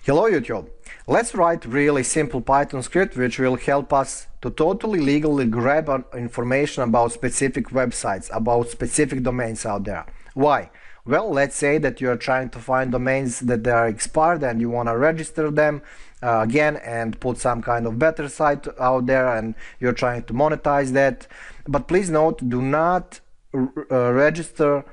Hello YouTube! Let's write really simple Python script which will help us to totally legally grab information about specific websites, about specific domains out there. Why? Well, let's say that you are trying to find domains that they are expired and you want to register them again and put some kind of better site out there, and you're trying to monetize that. But please note, do not register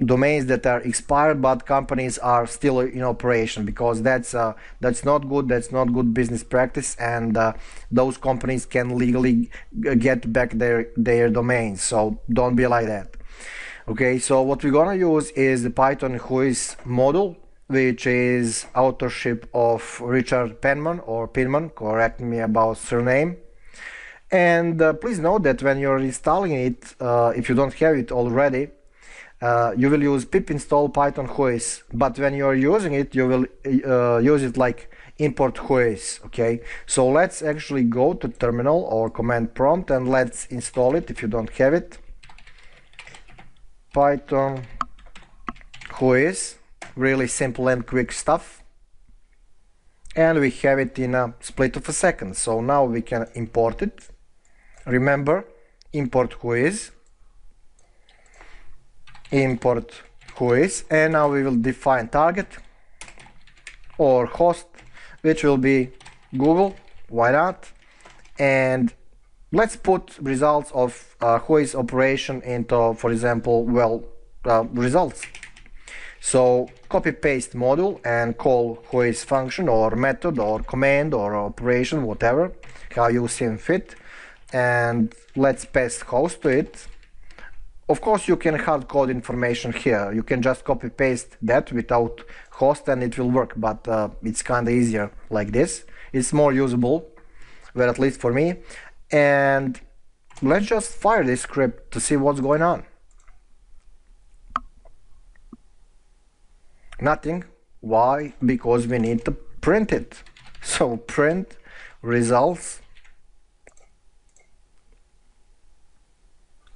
domains that are expired but companies are still in operation, because that's not good. That's not good business practice, and those companies can legally get back their domains, so don't be like that. Okay, so what we're gonna use is the Python Whois module, which is authorship of Richard Penman, or Pinman, correct me about surname. And please note that when you're installing it, if you don't have it already, you will use pip install Python Whois, but when you're using it, you will use it like import Whois. Okay, so let's actually go to terminal or command prompt and let's install it if you don't have it. Python Whois, really simple and quick stuff, and we have it in a split of a second. So now we can import it. Remember, import Whois, import Whois, and now we will define target or host, which will be Google. Why not? And let's put results of Whois operation into, for example, results. So copy paste module and call Whois function or method or command or operation, whatever, how you see fit, and let's paste host to it. Of course, you can hard code information here. You can just copy paste that without host and it will work, but it's kind of easier like this. It's more usable, well, at least for me. And let's just fire this script to see what's going on. Nothing. Why? Because we need to print it. So print results.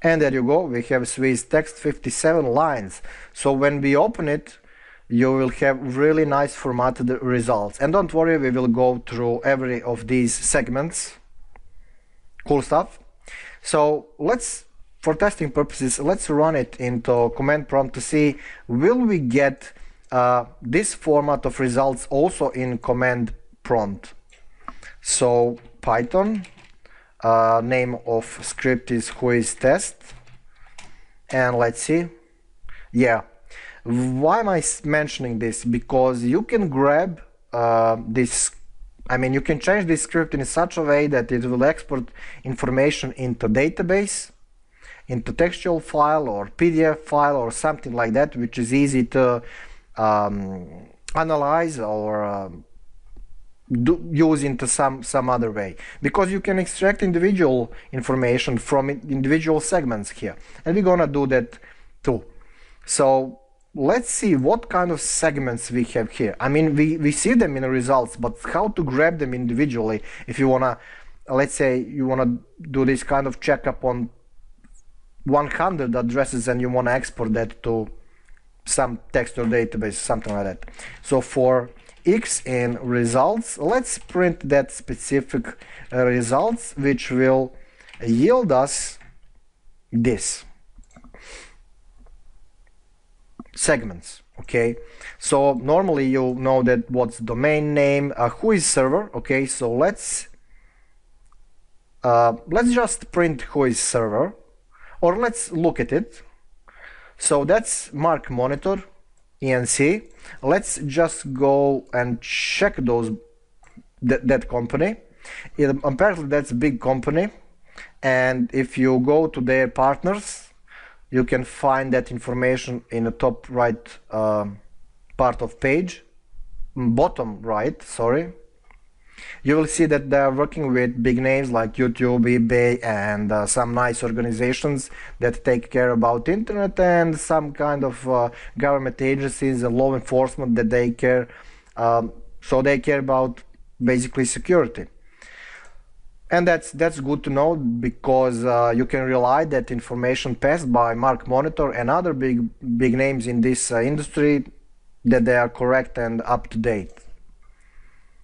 And there you go, we have Whois text, 57 lines. So when we open it, you will have really nice formatted results. And don't worry, we will go through every of these segments. Cool stuff. So let's, for testing purposes, let's run it into command prompt to see, will we get this format of results also in command prompt. So Python. Name of script is Whois test, and let's see. Yeah, why am I mentioning this? Because you can grab this, I mean, you can change this script in such a way that it will export information into database, into textual file or PDF file or something like that, which is easy to analyze or use into some other way, because you can extract individual information from individual segments here, and we're gonna do that too. So let's see what kind of segments we have here. I mean, we see them in the results, but how to grab them individually? If you wanna, let's say you wanna do this kind of checkup on 100 addresses and you wanna export that to some text or database, something like that. So for X in results, let's print that specific results, which will yield us this segments. Okay, so normally you know that what's domain name, Whois server. Okay, so let's just print Whois server, or let's look at it. So that's Mark Monitor ENC. Let's just go and check that company. Apparently that's a big company, and if you go to their partners, you can find that information in the top right part of page, bottom right, sorry. You will see that they are working with big names like YouTube, eBay, and some nice organizations that take care about internet, and some kind of government agencies and law enforcement that they care, so they care about basically security. And that's good to know, because you can rely that information passed by Mark Monitor and other big names in this industry that they are correct and up to date.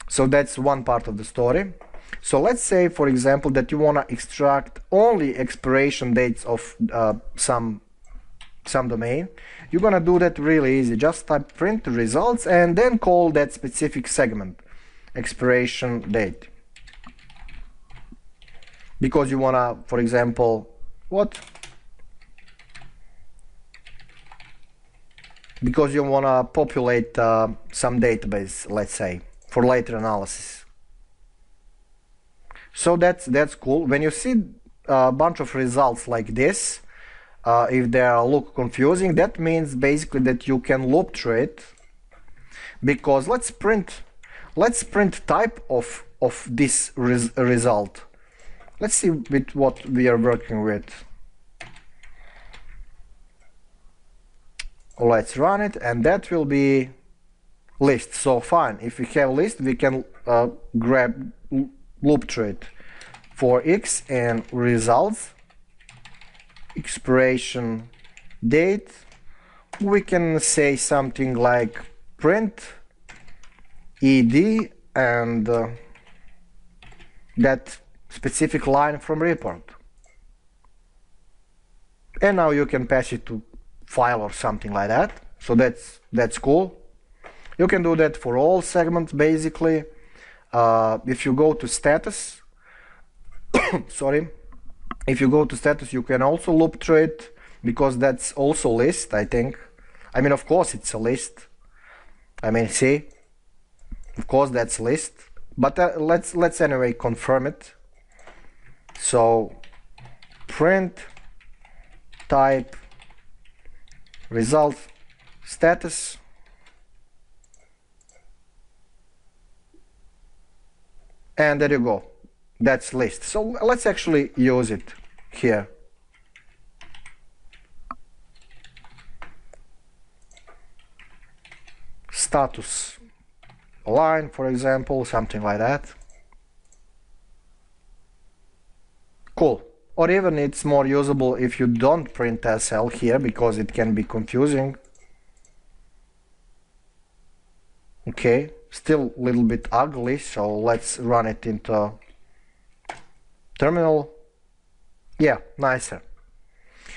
So that's one part of the story. So let's say, for example, that you want to extract only expiration dates of some domain. You're gonna do that really easy. Just type print results and then call that specific segment expiration date, because you wanna, for example, because you wanna populate some database, let's say, for later analysis. So that's cool. When you see a bunch of results like this, if they look confusing, that means basically that you can loop through it, because let's print type of this result. Let's see with what we are working with. Let's run it, and that will be list. So fine, if we have list, we can grab loop through it for x and results expiration date. We can say something like print ed and that specific line from report, and now you can pass it to file or something like that. So that's cool. You can do that for all segments basically. If you go to status sorry, if you go to status, you can also loop through it, because that's also list, I think. I mean, of course it's a list. I mean, see, of course that's list, but let's anyway confirm it. So print type result status, and there you go, that's list. So let's actually use it here. Status line, for example, something like that. Cool. Or even it's more usable if you don't print SL here, because it can be confusing. Okay, still a little bit ugly, so let's run it into terminal. Yeah, nicer.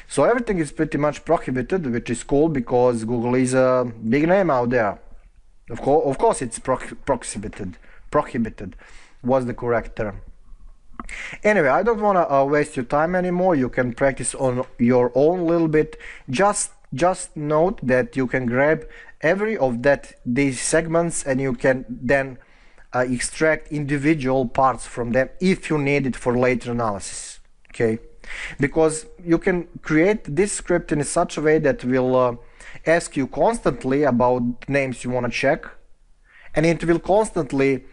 So everything is pretty much prohibited, which is cool, because Google is a big name out there. Of course it's prohibited. Was the correct term. Anyway, I don't want to waste your time anymore. You can practice on your own a little bit. Just note that you can grab every of these segments, and you can then extract individual parts from them if you need it for later analysis. Okay, because you can create this script in such a way that will ask you constantly about names you want to check, and it will constantly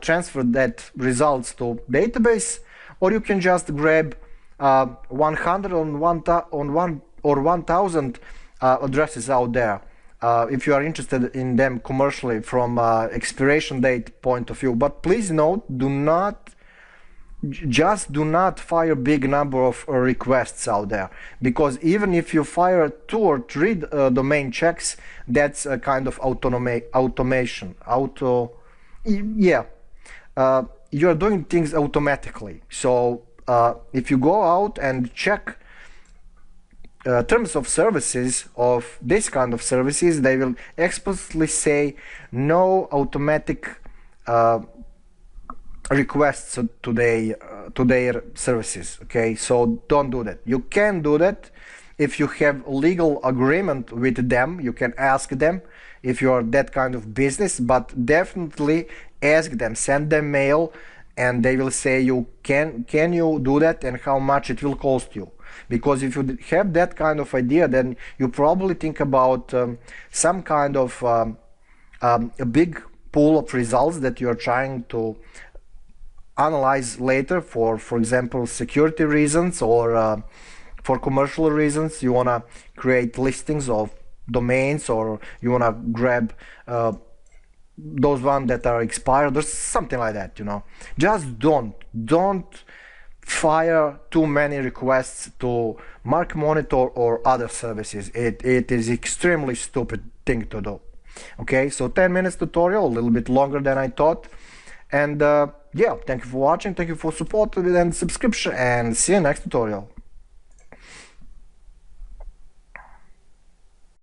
transfer that results to database. Or you can just grab 100 on 1000 addresses out there, if you are interested in them commercially from expiration date point of view. But please note, do not fire big number of requests out there, because even if you fire 2 or 3 domain checks, that's a kind of automation. You're doing things automatically. So if you go out and check terms of services of this kind of services, they will explicitly say no automatic requests to their services. Okay, so don't do that. You can do that if you have legal agreement with them. You can ask them if you are that kind of business, but definitely ask them, send them mail, and they will say you can you do that and how much it will cost you. Because if you have that kind of idea, then you probably think about some kind of a big pool of results that you are trying to analyze later for example, security reasons, or for commercial reasons. You want to create listings of domains, or you want to grab those ones that are expired, or something like that, you know. Just don't fire too many requests to Mark Monitor or other services. It is extremely stupid thing to do. Okay, so 10 minutes tutorial, a little bit longer than I thought. And yeah, thank you for watching, thank you for support and subscription, and see you next tutorial.